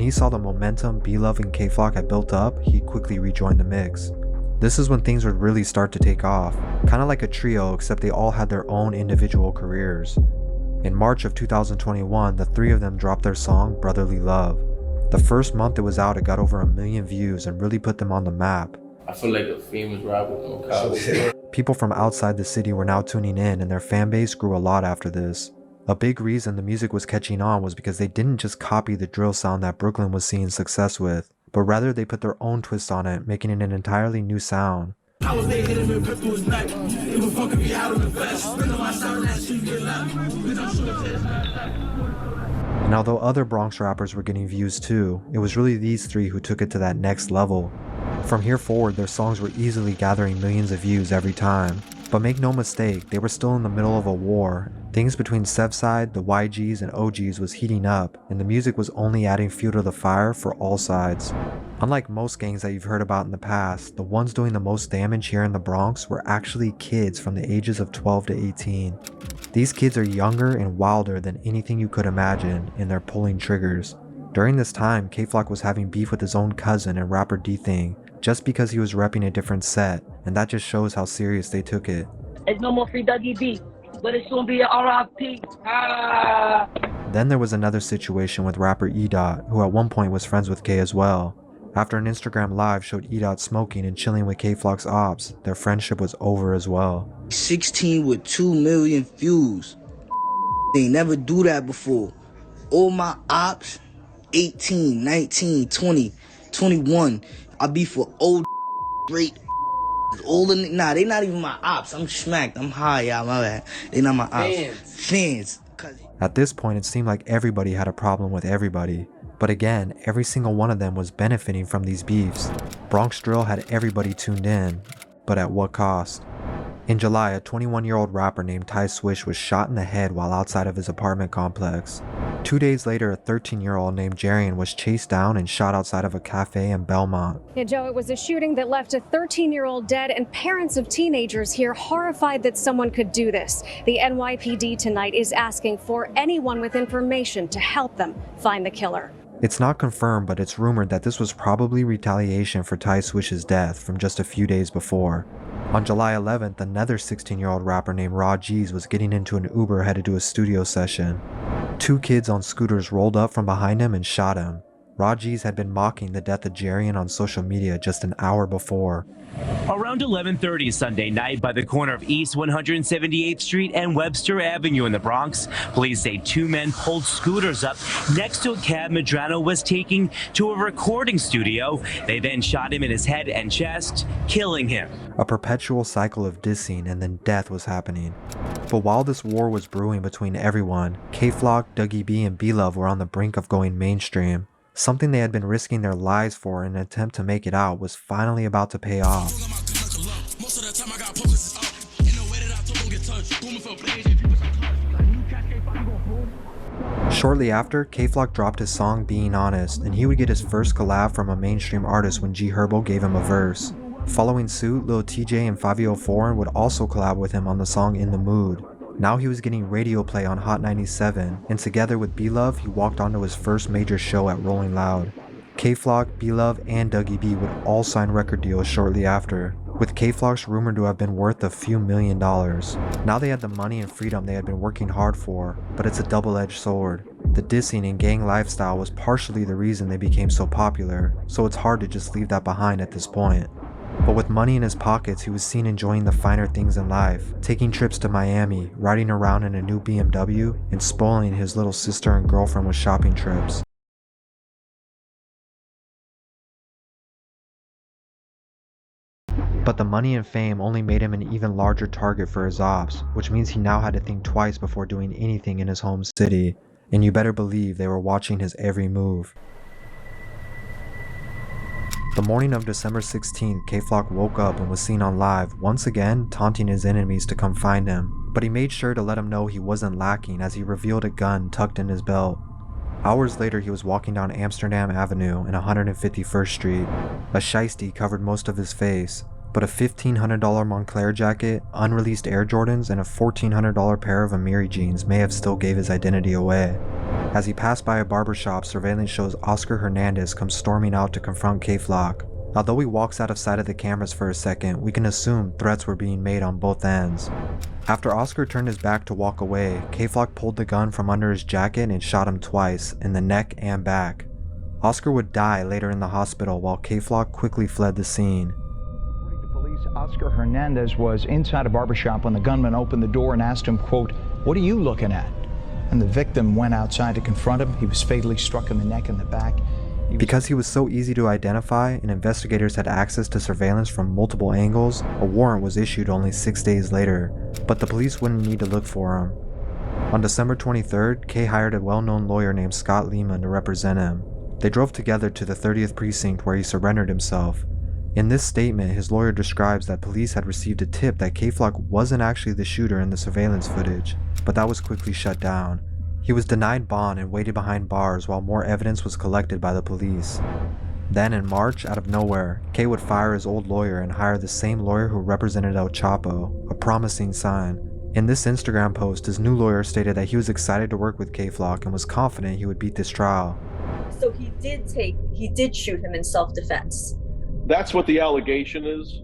When he saw the momentum B-Love and K-Flock had built up, he quickly rejoined the mix. This is when things would really start to take off, kinda like a trio except they all had their own individual careers. In March of 2021, the three of them dropped their song, Brotherly Love. The first month it was out, it got over 1 million views and really put them on the map. I feel like a famous rapper on college. People from outside the city were now tuning in and their fan base grew a lot after this. A big reason the music was catching on was because they didn't just copy the drill sound that Brooklyn was seeing success with, but rather they put their own twist on it, making it an entirely new sound. And although other Bronx rappers were getting views too, it was really these three who took it to that next level. From here forward, their songs were easily gathering millions of views every time. But make no mistake, they were still in the middle of a war. Things between Sevside, the YGs, and OGs was heating up, and the music was only adding fuel to the fire for all sides. Unlike most gangs that you've heard about in the past, the ones doing the most damage here in the Bronx were actually kids from the ages of 12 to 18. These kids are younger and wilder than anything you could imagine, and they're pulling triggers. During this time, K-Flock was having beef with his own cousin and rapper D-Thing, just because he was repping a different set, and that just shows how serious they took it. It's no more free Dougie B, but it's soon be a RIP. Then there was another situation with rapper E-Dot, who at one point was friends with K as well. After an Instagram live showed E-Dot smoking and chilling with K-Flock's ops, their friendship was over as well. 16 with 2 million views. They never do that before. All my ops, 18, 19, 20, 21. I be for old great older. Nah, they not even my ops. I'm smacked. I'm high, y'all. My bad. They not my ops. Fans. At this point, it seemed like everybody had a problem with everybody. But again, every single one of them was benefiting from these beefs. Bronx Drill had everybody tuned in, but at what cost? In July, a 21-year-old rapper named Ty Swish was shot in the head while outside of his apartment complex. 2 days later, a 13-year-old named Jarian was chased down and shot outside of a cafe in Belmont. Yeah, Joe, it was a shooting that left a 13-year-old dead and parents of teenagers here horrified that someone could do this. The NYPD tonight is asking for anyone with information to help them find the killer. It's not confirmed, but it's rumored that this was probably retaliation for Ty Swish's death from just a few days before. On July 11th, another 16-year-old rapper named Raw G's was getting into an Uber headed to a studio session. 2 kids on scooters rolled up from behind him and shot him. Raw G's had been mocking the death of Jarian on social media just an hour before. Around 11:30 Sunday night by the corner of East 178th Street and Webster Avenue in the Bronx, police say 2 men pulled scooters up next to a cab Medrano was taking to a recording studio. They then shot him in his head and chest, killing him. A perpetual cycle of dissing and then death was happening. But while this war was brewing between everyone, K-Flock, Dougie B, and B-Love were on the brink of going mainstream. Something they had been risking their lives for in an attempt to make it out was finally about to pay off. Shortly after, K-Flock dropped his song Being Honest, and he would get his first collab from a mainstream artist when G Herbo gave him a verse. Following suit, Lil TJ and Fabio Foreign would also collab with him on the song In the Mood. Now he was getting radio play on Hot 97, and together with B-Love, he walked onto his first major show at Rolling Loud. K-Flock, B-Love, and Dougie B would all sign record deals shortly after, with K-Flock's rumored to have been worth a few $1 million. Now they had the money and freedom they had been working hard for, but it's a double-edged sword. The dissing and gang lifestyle was partially the reason they became so popular, so it's hard to just leave that behind at this point. But with money in his pockets, he was seen enjoying the finer things in life, taking trips to Miami, riding around in a new BMW, and spoiling his little sister and girlfriend with shopping trips. But the money and fame only made him an even larger target for his ops, which means he now had to think twice before doing anything in his home city, and you better believe they were watching his every move. The morning of December 16th, K-Flock woke up and was seen on live, once again taunting his enemies to come find him, but he made sure to let them know he wasn't lacking as he revealed a gun tucked in his belt. Hours later, he was walking down Amsterdam Avenue and 151st Street. A shiesty covered most of his face, but a $1,500 Moncler jacket, unreleased Air Jordans, and a $1,400 pair of Amiri jeans may have still gave his identity away. As he passed by a barbershop, surveillance shows Oscar Hernandez come storming out to confront K-Flock. Although he walks out of sight of the cameras for a second, we can assume threats were being made on both ends. After Oscar turned his back to walk away, K-Flock pulled the gun from under his jacket and shot him twice, in the neck and back. Oscar would die later in the hospital while K-Flock quickly fled the scene. According to police, Oscar Hernandez was inside a barbershop when the gunman opened the door and asked him, quote, "What are you looking at?" And the victim went outside to confront him. He was fatally struck in the neck and the back. Because he was so easy to identify and investigators had access to surveillance from multiple angles, a warrant was issued only 6 days later, but the police wouldn't need to look for him. On December 23rd, Kay hired a well-known lawyer named Scott Lehman to represent him. They drove together to the 30th precinct where he surrendered himself. In this statement, his lawyer describes that police had received a tip that K-Flock wasn't actually the shooter in the surveillance footage, but that was quickly shut down. He was denied bond and waited behind bars while more evidence was collected by the police. Then in March, out of nowhere, Kay would fire his old lawyer and hire the same lawyer who represented El Chapo, a promising sign. In this Instagram post, his new lawyer stated that he was excited to work with K-Flock and was confident he would beat this trial. So he did shoot him in self-defense. That's what the allegation is.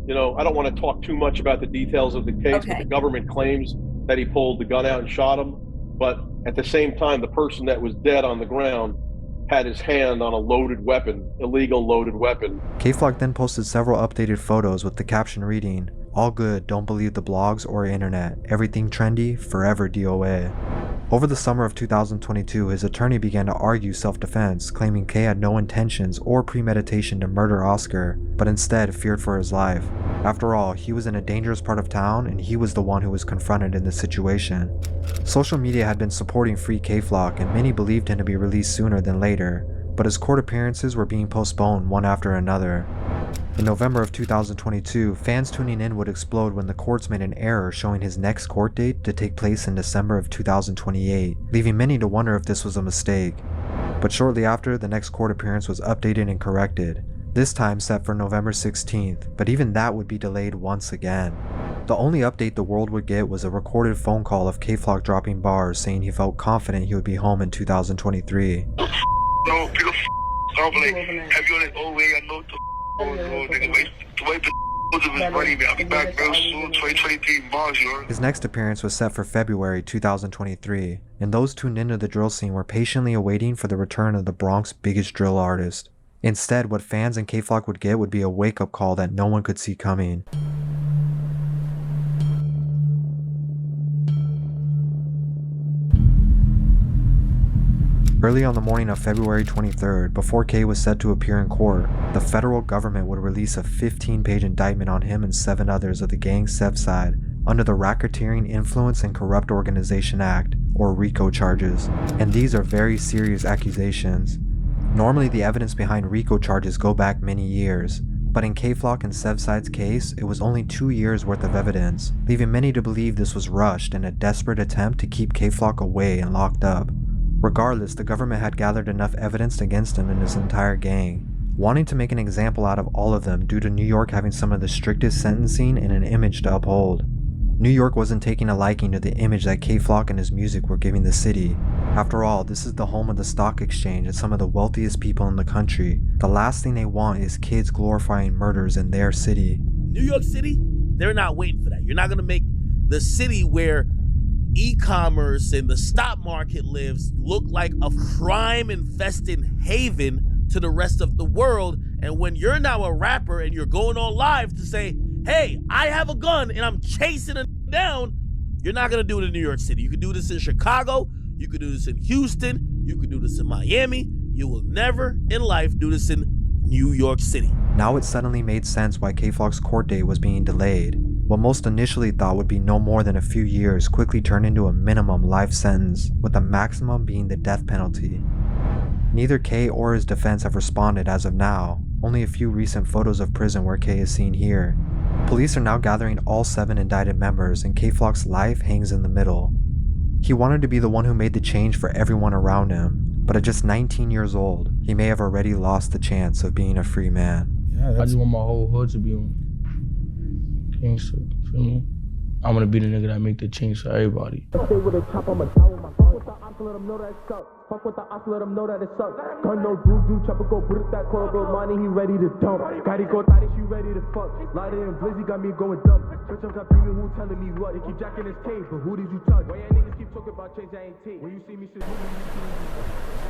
You know, I don't want to talk too much about the details of the case, but the government claims that he pulled the gun out and shot him. But at the same time, the person that was dead on the ground had his hand on a loaded weapon, illegal loaded weapon. K-Flock then posted several updated photos with the caption reading, "All good, don't believe the blogs or internet. Everything trendy, forever DOA." Over the summer of 2022, his attorney began to argue self-defense, claiming Kay had no intentions or premeditation to murder Oscar, but instead feared for his life. After all, he was in a dangerous part of town and he was the one who was confronted in this situation. Social media had been supporting Free K-Flock and many believed him to be released sooner than later, but his court appearances were being postponed one after another. In November of 2022, fans tuning in would explode when the courts made an error showing his next court date to take place in December of 2028, leaving many to wonder if this was a mistake. But shortly after, the next court appearance was updated and corrected, this time set for November 16th, but even that would be delayed once again. The only update the world would get was a recorded phone call of K-Flock dropping bars saying he felt confident he would be home in 2023. No, pick up I'm like, have you on that old way? I know what the nigga, wait of his money, man. I'll be back real soon, 2023 bars, you heard? His next appearance was set for February 2023, and those tuned into the drill scene were patiently awaiting for the return of the Bronx's biggest drill artist. Instead, what fans and K-Flock would get would be a wake-up call that no one could see coming. Early on the morning of February 23rd, before Kay was set to appear in court, the federal government would release a 15-page indictment on him and 7 others of the gang Sevside under the Racketeering Influence and Corrupt Organization Act, or RICO charges, and these are very serious accusations. Normally the evidence behind RICO charges go back many years, but in K-Flock and Sevside's case, it was only 2 years worth of evidence, leaving many to believe this was rushed in a desperate attempt to keep K-Flock away and locked up. Regardless, the government had gathered enough evidence against him and his entire gang, wanting to make an example out of all of them due to New York having some of the strictest sentencing and an image to uphold. New York wasn't taking a liking to the image that K-Flock and his music were giving the city. After all, this is the home of the stock exchange and some of the wealthiest people in the country. The last thing they want is kids glorifying murders in their city. New York City, they're not waiting for that. You're not going to make the city where e-commerce and the stock market lives look like a crime-infested haven to the rest of the world. And when you're now a rapper and you're going on live to say, hey, I have a gun and I'm chasing it down, you're not going to do it in New York City. You can do this in Chicago. You can do this in Houston. You can do this in Miami. You will never in life do this in New York City. Now it suddenly made sense why K-Flock's court date was being delayed. What most initially thought would be no more than a few years quickly turned into a minimum life sentence, with the maximum being the death penalty. Neither Kay or his defense have responded as of now, only a few recent photos of prison where Kay is seen here. Police are now gathering all 7 indicted members and K-Flock's life hangs in the middle. He wanted to be the one who made the change for everyone around him, but at just 19 years old, he may have already lost the chance of being a free man. Yeah, I just want my whole hood to be on gangster, feel me? I want to be the nigga that make the change for everybody. Fuck with the ops, let him know that it sucks. Gun no do, chopper go put it that coil, go money, he ready to dump. Gotti go thotty, she ready to fuck. Lighter and Blizzy got me going dumb. Switch up, got people who telling me what. They keep jacking his cave, but who did you touch? Why y'all niggas keep talking about change, I ain't take. When you see me, shit, who do you see?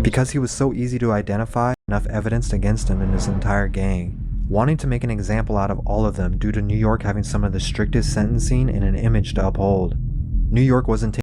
Because he was so easy to identify, enough evidence against him and his entire gang, wanting to make an example out of all of them due to New York having some of the strictest sentencing and an image to uphold. New York wasn't